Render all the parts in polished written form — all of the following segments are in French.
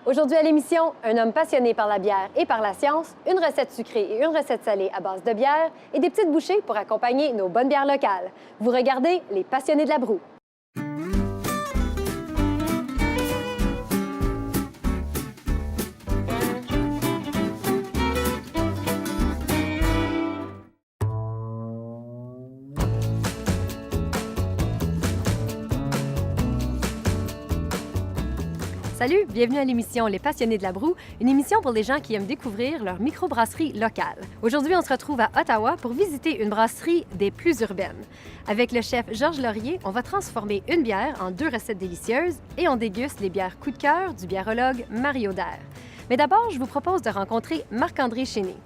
Aujourd'hui à l'émission, un homme passionné par la bière et par la science, une recette sucrée et une recette salée à base de bière et des petites bouchées pour accompagner nos bonnes bières locales. Vous regardez Les Passionnés de la broue. Salut, bienvenue à l'émission Les Passionnés de la broue, une émission pour les gens qui aiment découvrir leur microbrasserie locale. Aujourd'hui, on se retrouve à Ottawa pour visiter une brasserie des plus urbaines. Avec le chef Georges Laurier, on va transformer une bière en 2 recettes délicieuses et on déguste les bières coup de cœur du biérologue Mario Daire. Mais d'abord, je vous propose de rencontrer Marc-André Chénier.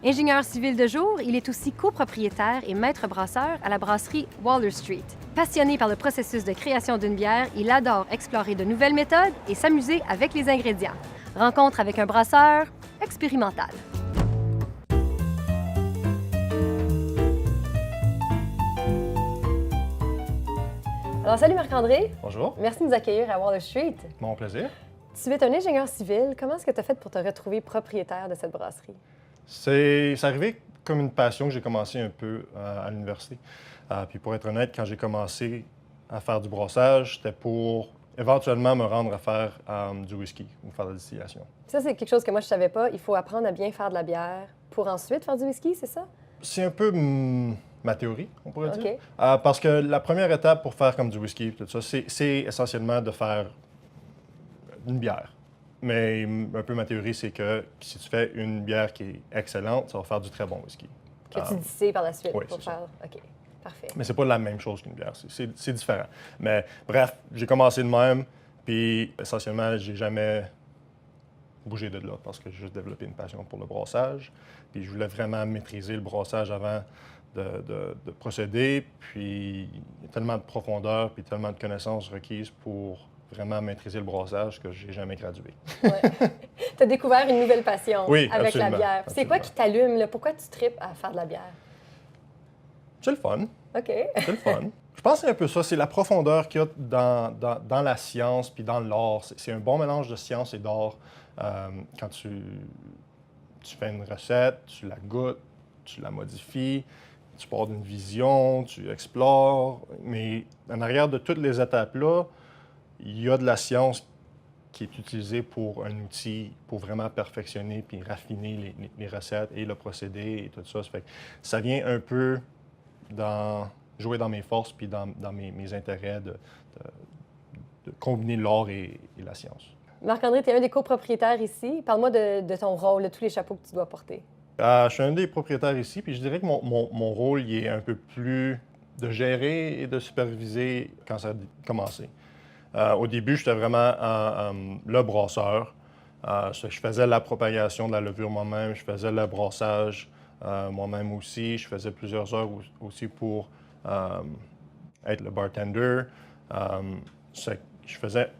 Ingénieur civil de jour, il est aussi copropriétaire et maître brasseur à la brasserie Waller Street. Passionné par le processus de création d'une bière, il adore explorer de nouvelles méthodes et s'amuser avec les ingrédients. Rencontre avec un brasseur expérimental. Alors, salut Marc-André. Bonjour. Merci de nous accueillir à Waller Street. Mon plaisir. Tu es un ingénieur civil. Comment est-ce que tu as fait pour te retrouver propriétaire de cette brasserie? C'est arrivé comme une passion que j'ai commencé un peu à l'université. Puis pour être honnête, quand j'ai commencé à faire du brassage, c'était pour éventuellement me rendre à faire du whisky ou faire de la distillation. Ça, c'est quelque chose que moi, je ne savais pas. Il faut apprendre à bien faire de la bière pour ensuite faire du whisky, c'est ça? C'est un peu ma théorie, on pourrait OK. dire. Parce que la première étape pour faire comme du whisky, tout ça, c'est essentiellement de faire une bière. Mais un peu ma théorie, c'est que si tu fais une bière qui est excellente, ça va faire du très bon whisky. Que tu disais par la suite oui, pour c'est faire. OK, parfait. Mais c'est pas la même chose qu'une bière, c'est différent. Mais bref, j'ai commencé de même, puis essentiellement, j'ai jamais bougé de là parce que j'ai juste développé une passion pour le brassage. Puis je voulais vraiment maîtriser le brassage avant de procéder. Puis il y a tellement de profondeur puis tellement de connaissances requises pour vraiment maîtriser le brassage que j'ai jamais gradué. Ouais. Tu as découvert une nouvelle passion Oui, avec absolument, la bière. C'est quoi qui t'allume? Là? Pourquoi tu tripes à faire de la bière? C'est le fun. OK. C'est le fun. Je pense que c'est un peu ça. C'est la profondeur qu'il y a dans la science puis dans l'art. C'est un bon mélange de science et d'art. Quand tu fais une recette, tu la goûtes, tu la modifies, tu pars d'une vision, tu explores. Mais en arrière de toutes les étapes-là, il y a de la science qui est utilisée pour un outil pour vraiment perfectionner puis raffiner les recettes et le procédé et tout ça. Ça fait que ça vient un peu jouer dans mes forces puis dans mes intérêts de combiner l'art et la science. Marc-André, tu es un des copropriétaires ici. Parle-moi de ton rôle, de tous les chapeaux que tu dois porter. Je suis un des propriétaires ici, puis je dirais que mon rôle il est un peu plus de gérer et de superviser quand ça a commencé. Au début, j'étais vraiment le brasseur. Je faisais la propagation de la levure moi-même, je faisais le brassage moi-même aussi. Je faisais plusieurs heures aussi pour être le bartender. Je faisais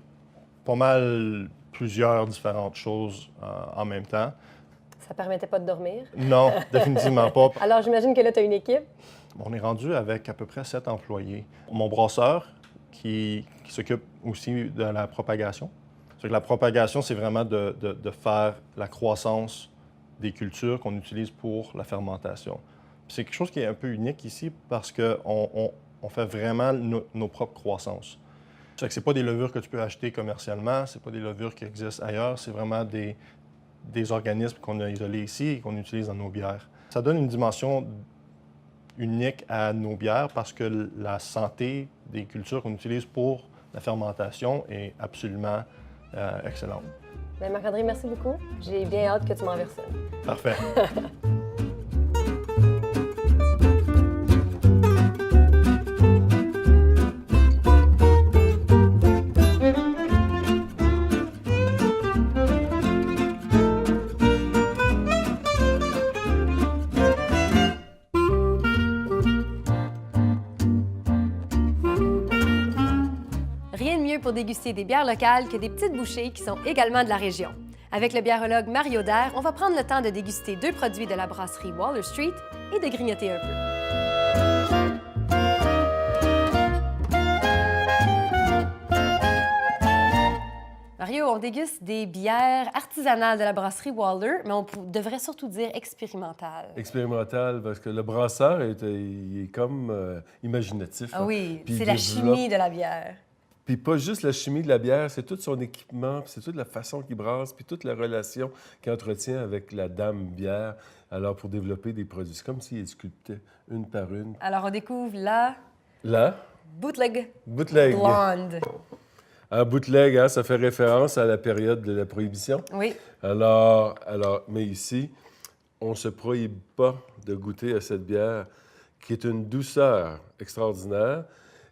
pas mal plusieurs différentes choses en même temps. Ça permettait pas de dormir? Non, définitivement pas. Alors, j'imagine que là, tu as une équipe. On est rendu avec à peu près 7 employés. Mon brasseur, qui s'occupe aussi de la propagation. C'est que la propagation, c'est vraiment de faire la croissance des cultures qu'on utilise pour la fermentation. C'est quelque chose qui est un peu unique ici parce qu'on fait vraiment nos propres croissances. Ce n'est pas des levures que tu peux acheter commercialement, ce pas des levures qui existent ailleurs, c'est vraiment des organismes qu'on a isolés ici et qu'on utilise dans nos bières. Ça donne une dimension unique à nos bières parce que la santé des cultures qu'on utilise pour la fermentation est absolument excellente. Bien, Marc-André, merci beaucoup. J'ai bien hâte que tu m'en verses une. Parfait. Rien de mieux pour déguster des bières locales que des petites bouchées qui sont également de la région. Avec le biérologue Mario Daire, on va prendre le temps de déguster 2 produits de la brasserie Waller Street et de grignoter un peu. Mario, on déguste des bières artisanales de la brasserie Waller, mais devrait surtout dire expérimentales. Expérimental, parce que le brasseur, il est comme imaginatif. Ah hein. oui, Puis il c'est la développe- chimie de la bière. Puis pas juste la chimie de la bière, c'est tout son équipement, puis c'est toute la façon qu'il brasse, puis toute la relation qu'il entretient avec la dame bière, alors pour développer des produits. C'est comme s'il sculptait une par une. Alors, on découvre la Là, bootleg bootleg. blonde. Un bootleg, hein, ça fait référence à la période de la Prohibition. Oui, Mais ici, on ne se prohibe pas de goûter à cette bière qui est une douceur extraordinaire.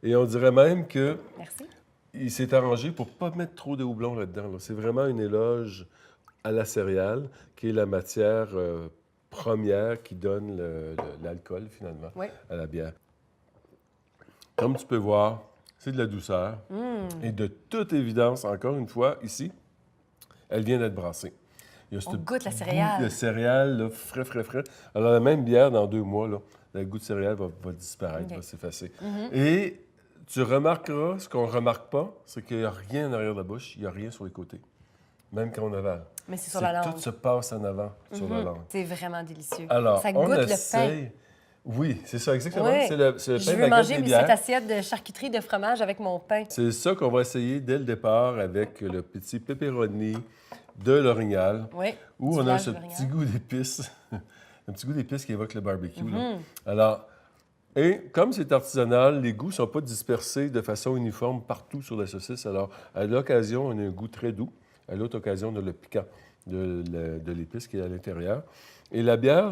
Et on dirait même que merci. il s'est arrangé pour ne pas mettre trop de houblon là-dedans. là. C'est vraiment une éloge à la céréale, qui est la matière première qui donne l'alcool, finalement, Oui. à la bière. Comme tu peux voir, c'est de la douceur. Et de toute évidence, encore une fois, ici, elle vient d'être brassée. Il y a On ce goûte la goût céréale. de céréales, là, frais, frais, frais. Alors, la même bière, dans 2 mois, là, le goût de céréales va disparaître, OK. va s'effacer. Et tu remarqueras, ce qu'on ne remarque pas, c'est qu'il n'y a rien en arrière de la bouche, il n'y a rien sur les côtés, même quand on avale. Mais c'est sur la langue. Tout se passe en avant sur la langue. C'est vraiment délicieux. Alors, ça on goûte le pain. essaye... Oui, c'est ça, exactement. Oui. C'est le Je pain veux baguette manger des cette bières. assiette de charcuterie de fromage avec mon pain. C'est ça qu'on va essayer dès le départ avec le petit pepperoni de l'Orignal, Oui. où du on a village ce de l'Orignal. petit goût d'épices, un petit goût d'épices qui évoque le barbecue. Là. Alors, et comme c'est artisanal, les goûts ne sont pas dispersés de façon uniforme partout sur la saucisse. Alors, à l'occasion, on a un goût très doux. À l'autre occasion, on a le piquant de l'épice qui est à l'intérieur. Et la bière,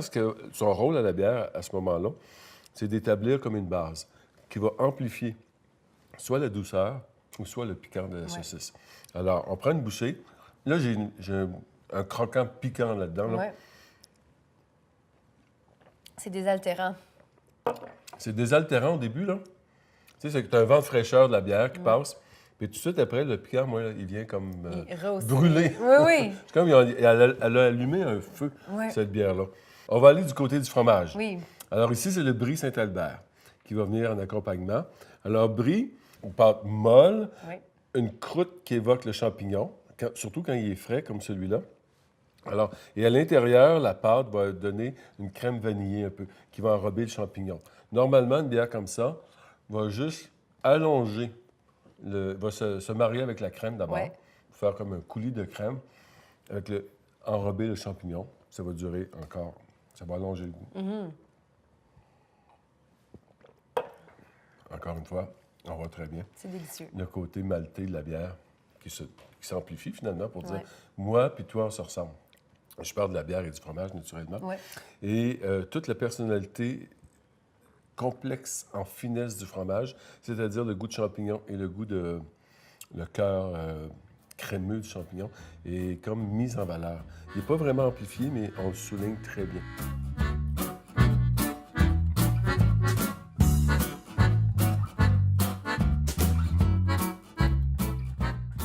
son rôle à la bière, à ce moment-là, c'est d'établir comme une base qui va amplifier soit la douceur ou soit le piquant de la saucisse. Alors, on prend une bouchée. Là, j'ai un croquant piquant là-dedans. Là. Ouais. C'est désaltérant. C'est désaltérant au début, là. Tu sais, c'est que tu as un vent de fraîcheur de la bière qui passe. Puis tout de suite après, le piquant, moi, là, il vient comme Il rehausse. brûler. Oui, oui. C'est comme elle a allumé un feu, Ouais. cette bière-là. On va aller du côté du fromage. Oui. Alors ici, c'est le brie Saint-Albert qui va venir en accompagnement. Alors, brie, une pâte molle, Oui. une croûte qui évoque le champignon, surtout quand il est frais, comme celui-là. Alors, et à l'intérieur, la pâte va donner une crème vanillée un peu, qui va enrober le champignon. Normalement, une bière comme ça va juste allonger, va se marier avec la crème d'abord, Ouais. faire comme un coulis de crème, enrober le champignon. Ça va durer encore, ça va allonger le goût. Encore une fois, on voit très bien C'est délicieux. le côté maltais de la bière qui s'amplifie finalement pour dire Ouais. moi puis toi, on se ressemble. Je parle de la bière et du fromage, naturellement. Ouais. Et toute la personnalité complexe en finesse du fromage, c'est-à-dire le goût de champignon et le goût de le cœur crémeux du champignon, est comme mis en valeur. Il n'est pas vraiment amplifié, mais on le souligne très bien.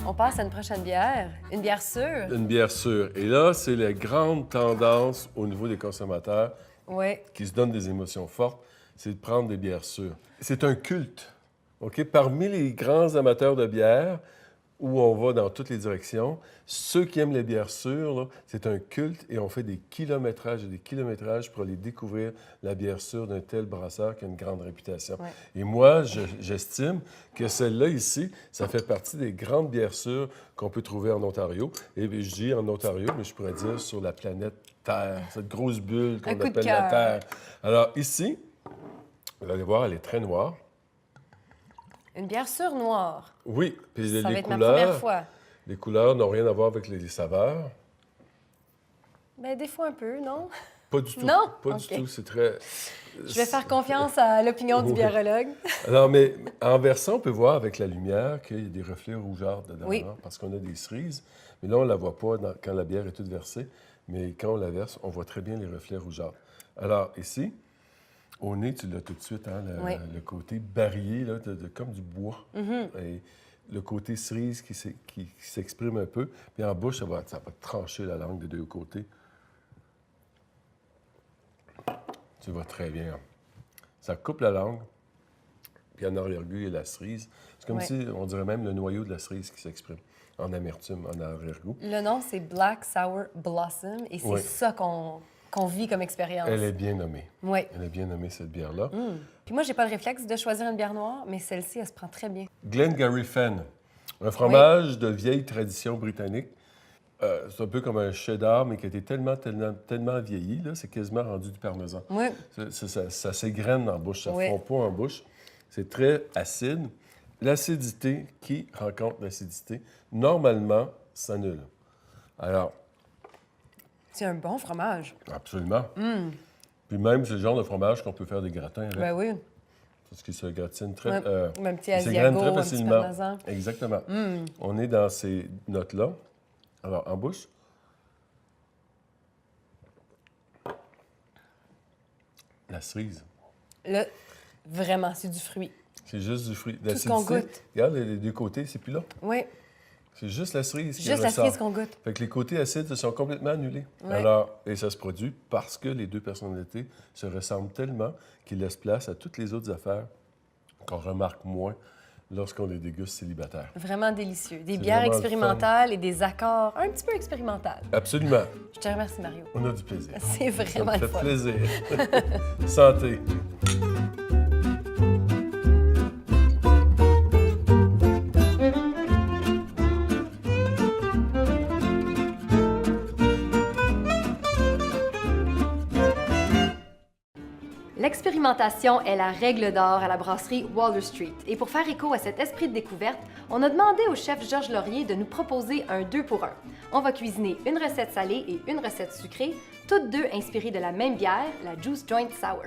On passe à une prochaine bière. Une bière sûre. Une bière sûre. Et là, c'est la grande tendance au niveau des consommateurs Oui. qui se donnent des émotions fortes, c'est de prendre des bières sûres. C'est un culte. OK? Parmi les grands amateurs de bière, où on va dans toutes les directions, ceux qui aiment les bières sûres, là, c'est un culte et on fait des kilométrages et des kilométrages pour aller découvrir la bière sûre d'un tel brasseur qui a une grande réputation. Ouais. Et moi, j'estime que celle-là ici, ça fait partie des grandes bières sûres qu'on peut trouver en Ontario. Et puis, je dis en Ontario, mais je pourrais dire sur la planète Terre, cette grosse bulle qu'on Un coup de appelle la cœur. Terre. Alors ici, vous allez voir, elle est très noire. Une bière sûre noire. Oui, puis Ça va les être ma première couleurs, fois. les couleurs n'ont rien à voir avec les saveurs. Ben, des fois un peu, non? Pas du tout. Non? Pas OK. du tout. C'est très. Je vais faire confiance à l'opinion du Oui. biérologue. Alors, mais en versant, on peut voir avec la lumière qu'il y a des reflets rougeâtres dedans, Oui. hein, parce qu'on a des cerises. Mais là, on ne la voit pas quand la bière est toute versée. Mais quand on la verse, on voit très bien les reflets rougeâtres. Alors, ici, au nez, tu l'as tout de suite, hein, Oui. le côté barillet, là, comme du bois. Et le côté cerise qui s'exprime un peu. Puis en bouche, ça va trancher la langue des deux côtés. Tu vois très bien. Hein. Ça coupe la langue. Puis en arrière-goût, il y a la cerise. C'est comme Ouais. si, on dirait même le noyau de la cerise qui s'exprime. en amertume, en arrière-goût. Le nom, c'est Black Sour Blossom, et c'est Oui. ça qu'on vit comme expérience. Elle est bien nommée. Oui. Elle est bien nommée, cette bière-là. Puis moi, j'ai pas le réflexe de choisir une bière noire, mais celle-ci, elle se prend très bien. Glengarry-Fen, un fromage de vieille tradition britannique. C'est un peu comme un cheddar, mais qui a été tellement vieilli, là, c'est quasiment rendu du parmesan. Oui. Ça s'égrène en bouche, ça ne Oui. fond pas en bouche. C'est très acide. L'acidité, qui rencontre l'acidité, normalement, s'annule. Alors, C'est un bon fromage. absolument. Puis même, c'est le genre de fromage qu'on peut faire des gratins avec. Ben oui. Parce qu'il se gratine très... Ouais. Ou un petit il s'égrène Asiago, très un petit facilement. parmesan. Exactement. On est dans ces notes-là. Alors, en bouche. La cerise. Là, vraiment, c'est du fruit. C'est juste du fruit. Tout ce qu'on goûte. Regarde, les deux côtés, c'est plus là. Oui. C'est juste la cerise qui Juste la ressort. cerise qu'on goûte. Fait que les côtés acides se sont complètement annulés. Ouais. Alors, et ça se produit parce que les deux personnalités se ressemblent tellement qu'ils laissent place à toutes les autres affaires qu'on remarque moins lorsqu'on les déguste célibataires. Vraiment délicieux. Des C'est bières vraiment le expérimentales et des accords un petit peu expérimentaux. Absolument. Je te remercie, Mario. On a du plaisir. C'est Ça vraiment me le fait fun. plaisir. Santé. L'expérimentation est la règle d'or à la brasserie Waller Street. Et pour faire écho à cet esprit de découverte, on a demandé au chef Georges Laurier de nous proposer un 2 pour 1. On va cuisiner une recette salée et une recette sucrée, toutes deux inspirées de la même bière, la Juice Joint Sour.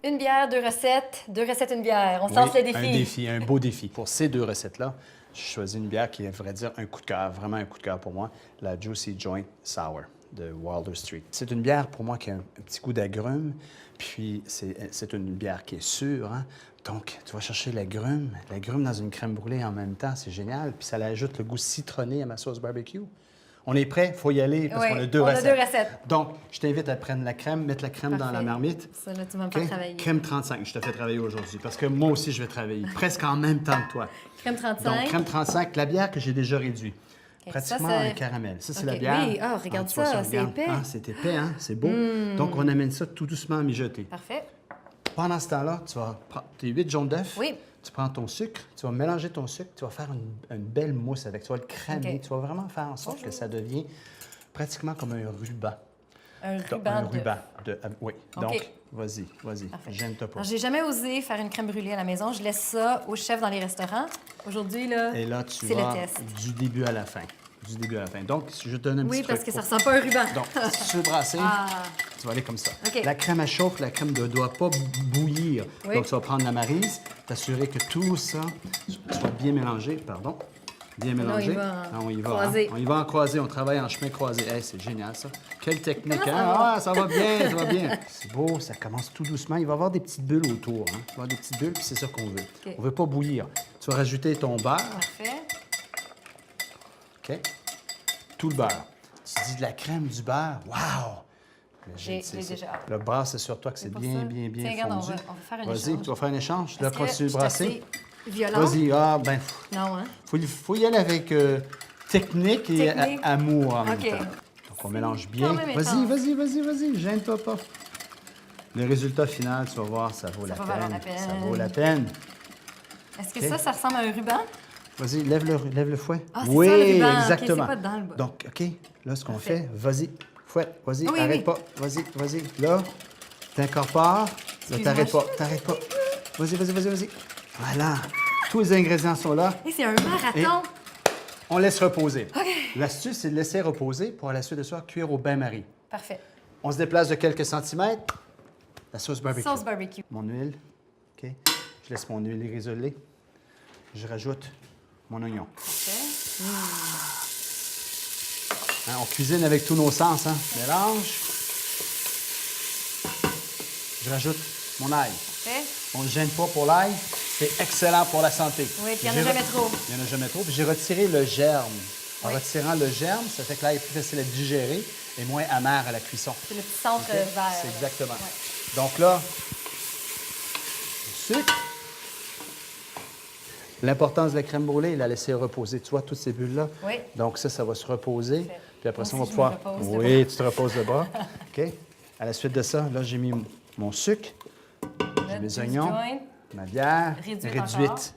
Une bière, deux recettes, une bière. On se lance le défi. Un défi, un beau défi. Pour ces deux recettes-là, j'ai choisi une bière qui est, à vrai dire, un coup de cœur, vraiment un coup de cœur pour moi, la Juicy Joint Sour de Wilder Street. C'est une bière pour moi qui a un petit goût d'agrumes, puis c'est une bière qui est sûre, hein? Donc, tu vas chercher l'agrume dans une crème brûlée en même temps, c'est génial, puis ça ajoute le goût citronné à ma sauce barbecue. On est prêt? Il faut y aller parce Oui, qu'on a deux on a recettes. deux recettes. Donc, je t'invite à prendre la crème, mettre la crème dans la Parfait. marmite. Ça, là, tu vas me OK? faire travailler. Crème 35, je te fais travailler aujourd'hui parce que moi aussi, je vais travailler presque en même temps que toi. Crème 35. Donc, crème 35, la bière que j'ai déjà réduite. OK, Pratiquement ça, c'est- un caramel. Ça, c'est OK, la bière. oui. Ah, regarde tu vois ça, c'est regarde. épais. Ah, c'est épais, hein? C'est beau. Donc, on amène ça tout doucement à mijoter. Parfait. Pendant ce temps-là, tu vas prendre tes 8 jaunes d'œufs. Oui. Tu prends ton sucre, tu vas mélanger ton sucre, tu vas faire une belle mousse avec. Tu vas le cramer. OK. Tu vas vraiment faire en sorte que ça devienne pratiquement comme un ruban. Un Donc, ruban un de... ruban. Oui. OK. Donc, vas-y. Parfait. Gêne-toi pas. Alors, j'ai jamais osé faire une crème brûlée à la maison. Je laisse ça au chef dans les restaurants. Aujourd'hui, là, Et là, tu c'est le vas test. du début à la fin. Du début à la fin. Donc, si je te donne un Oui, petit parce truc que ça pour- ressemble pas à un ruban. Donc, si tu veux brasser, Ah, tu vas aller comme ça. OK. La crème à chauffe, la crème ne doit pas bouillir. Oui. Donc, tu vas prendre la maryse, t'assurer que tout ça soit bien mélangé. Pardon. Bien Là, mélangé. on y va en Ah, on y va. croisé. On y va en croisé. On travaille en chemin croisé. Hey, c'est génial, ça. Quelle technique, Comment ça hein? va? Ah, ça va bien, ça va bien. C'est beau, ça commence tout doucement. Il va y avoir des petites bulles autour. Hein? Il va y avoir des petites bulles, puis c'est ça qu'on veut. OK. On veut pas bouillir. Tu vas rajouter ton beurre. parfait. OK? Tout le beurre. Tu dis de la crème, du beurre. Wow! J'ai déjà hâte. Le brasse sur toi que c'est pour bien, ça. bien, bien Tiens, regarde, fondu. on va faire un Vas-y, échange. tu vas faire un échange. Là, Est-ce que continue de je suis brasser. assez violente? Vas-y. Ah, ben, Non, hein? faut y aller avec technique et Technique. amour en même OK. temps. Donc, on mélange bien. quand même Vas-y, intense. vas-y. Gêne-toi pas. Le résultat final, tu vas voir, ça vaut la va valoir la peine. Ça peine. vaut la peine. Est-ce que OK. ça ressemble à un ruban? Vas-y, lève le fouet. Ah, c'est oui, ça, le ruban. OK, exactement. c'est pas dedans, le bas. Donc, OK, là, ce qu'on Parfait. fait, vas-y, fouette, vas-y, Oui, arrête oui. pas, vas-y. Là, t'incorpores, là, Excuse-moi, t'arrêtes pas. Vas-y. Voilà, tous les ingrédients sont là. Et c'est un marathon. On laisse reposer. OK. L'astuce, c'est de laisser reposer pour à la suite de ça cuire au bain-marie. Parfait. On se déplace de quelques centimètres. La sauce barbecue. Sauce barbecue. Mon huile, OK. Je laisse mon huile risoler. Je rajoute mon oignon. Parfait. Hein, on cuisine avec tous nos sens, hein. Mélange. Je rajoute mon ail. Parfait. On ne gêne pas pour l'ail. C'est excellent pour la santé. Oui, puis il n'y en a jamais trop. Il n'y en a jamais trop. Puis j'ai retiré le germe. En Oui. retirant le germe, ça fait que l'ail est plus facile à digérer et moins amer à la cuisson. C'est le petit centre OK? vert. C'est exactement. Ouais. Donc là, sucre. L'importance de la crème brûlée, la laisser reposer. Tu vois, toutes ces bulles-là? Oui. Donc ça va se reposer. Parfait. Puis après ça, on Moi va aussi, je me pouvoir... repose le Oui, tu te reposes le bras. OK. À la suite de ça, là, j'ai mis mon sucre, j'ai Notre mes juice oignons, joint. ma bière. Réduite.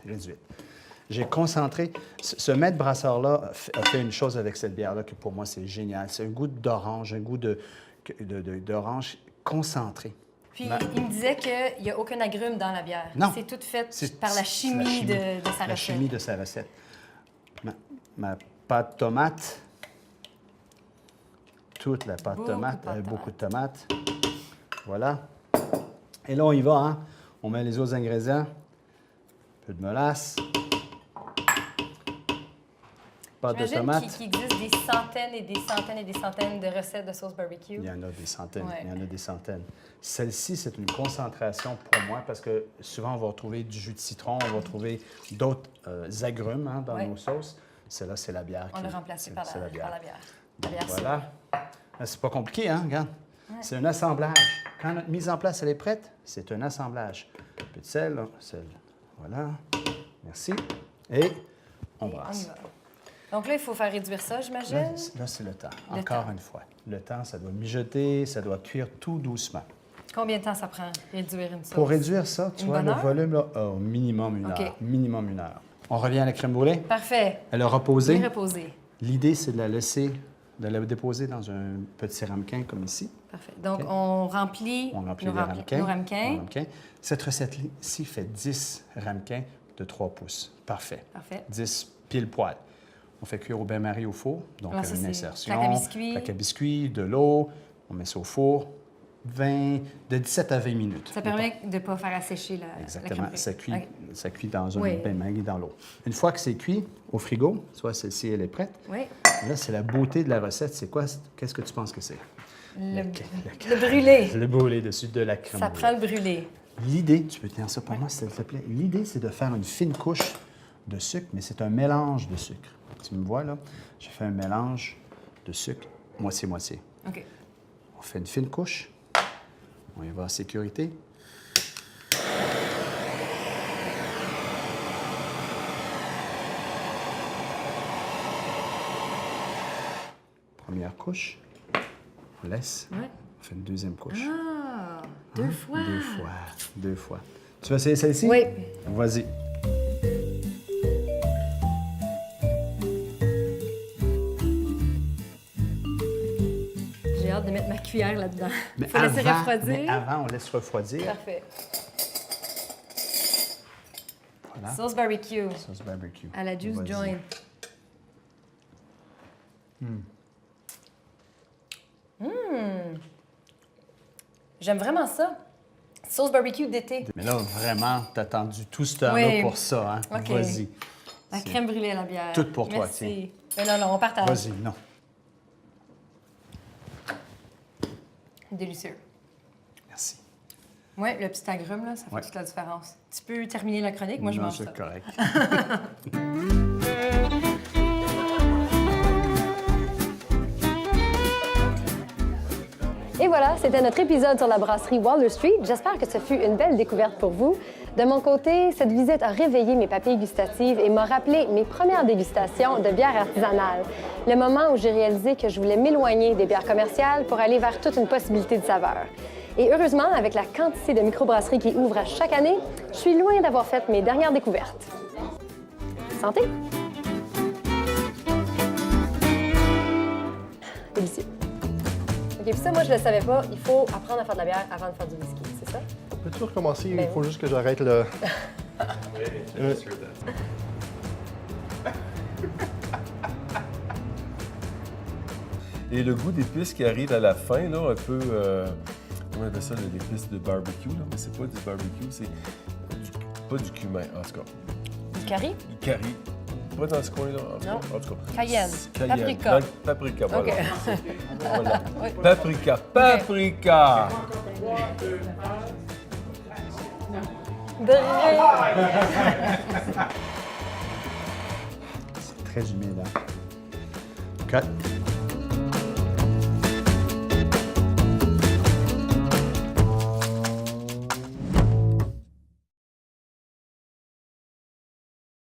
J'ai concentré. Ce maître brasseur-là a fait une chose avec cette bière-là que pour moi, c'est génial. C'est un goût d'orange, un goût d'orange concentré. Puis il me disait qu'il n'y a aucun agrume dans la bière. Non. C'est tout fait C'est- par la c'est chimie, de sa La recette. chimie de sa recette. Ma pâte tomate. Toute la pâte Beaucoup tomate, de pâte beaucoup de tomates. Voilà. Et là, on y va, hein? On met les autres ingrédients. Un peu de mélasse. Pâte de J'imagine tomate. qu'il existe des centaines et des centaines et des centaines de recettes de sauce barbecue. Il y en a des centaines. Ouais. Il y en a des centaines. Celle-ci, c'est une concentration pour moi parce que souvent, on va retrouver du jus de citron, on va retrouver d'autres agrumes hein, dans Ouais. nos sauces. Celle-là, c'est la bière. On l'a remplacé par c'est la bière. La bière sûre. Voilà. Ah, c'est pas compliqué, hein? Regarde. C'est un assemblage. Quand notre mise en place, elle est prête, c'est un assemblage. Un peu de sel, là. Sel. Voilà. Merci. Et on Et brasse. y va. Donc là, il faut faire réduire ça, Là, j'imagine. là, c'est le temps. Le Encore temps. une fois. Le temps, ça doit mijoter, ça doit cuire tout doucement. Combien de temps ça prend, réduire une sauce? Pour réduire ça, tu Une vois, bonne le heure? volume, là, au minimum une OK. heure. Minimum une heure. On revient à la crème brûlée. Parfait. Elle a reposé. Bien reposé. L'idée, c'est de la laisser, de la déposer dans un petit ramequin comme ici. Parfait. Donc, OK. on remplit, On remplit nos, les ramequins. nos ramequins. Nos ramequins. Cette recette-ci fait 10 ramequins de 3 pouces. Parfait. Parfait. 10 pile poil. On fait cuire au bain-marie au four, donc Ah, ça, une c'est insertion. plaque à biscuits. Plaque à biscuits, de l'eau. On met ça au four. De 17 à 20 minutes. Ça permet de ne pas faire assécher la Exactement. crème brûlée. Ça cuit dans un Oui. bain-marie dans l'eau. Une fois que c'est cuit, au frigo, soit celle-ci, elle est prête. Oui. Là, c'est la beauté de la recette. C'est quoi? Qu'est-ce que tu penses que c'est? Le brûlé. Le brûlé dessus de la crème Ça brûlée. prend le brûlé. L'idée, tu peux tenir ça pour moi, s'il te plaît. L'idée, c'est de faire une fine couche de sucre, mais c'est un mélange de sucre. Tu me vois, là? J'ai fait un mélange de sucre, moitié-moitié. OK. On fait une fine couche. On y va en sécurité. Première couche. On laisse. Ouais. On fait une deuxième couche. Ah, deux fois. Deux fois. Deux fois. Tu vas essayer celle-ci? Oui. Vas-y. J'ai hâte de mettre ma cuillère là-dedans. Mais Faut laisser mais refroidir. avant, on laisse refroidir. Parfait. Voilà. Sauce barbecue Sauce barbecue. à la juice Vas-y. joint. J'aime vraiment ça. Sauce barbecue d'été. Mais là, vraiment, t'as attendu tout ce temps-là Oui. pour ça, hein? OK. Vas-y. La crème brûlée à la bière. Tout pour toi, Merci. Mais non, non, on partage. Vas-y, non. Délicieux. Merci. Oui, le petit agrume, là, ça fait Ouais. toute la différence. Tu peux terminer la chronique, moi je Non, mange c'est ça. correct. Et voilà, c'était notre épisode sur la brasserie Waller Street. J'espère que ce fut une belle découverte pour vous. De mon côté, cette visite a réveillé mes papilles gustatives et m'a rappelé mes premières dégustations de bières artisanales. Le moment où j'ai réalisé que je voulais m'éloigner des bières commerciales pour aller vers toute une possibilité de saveur. Et heureusement, avec la quantité de microbrasseries qui ouvrent à chaque année, je suis loin d'avoir fait mes dernières découvertes. Santé! Délicieux. OK, puis ça, moi, je le savais pas. Il faut apprendre à faire de la bière avant de faire du whisky, c'est ça? Peux-tu recommencer? Ben Il faut oui. juste que j'arrête le... Et le goût d'épices qui arrive à la fin, là, un peu... comment on appelle ça, l'épice de barbecue, là? Mais c'est pas du barbecue, c'est pas du cumin, en tout cas. Du curry? Du curry. Pas dans ce coin-là, Non. en tout cas. Cayenne. Cayenne. Paprika. Dans le paprika, voilà. OK. Voilà. Oui. Paprika, paprika! C'est très humide, hein? Cut.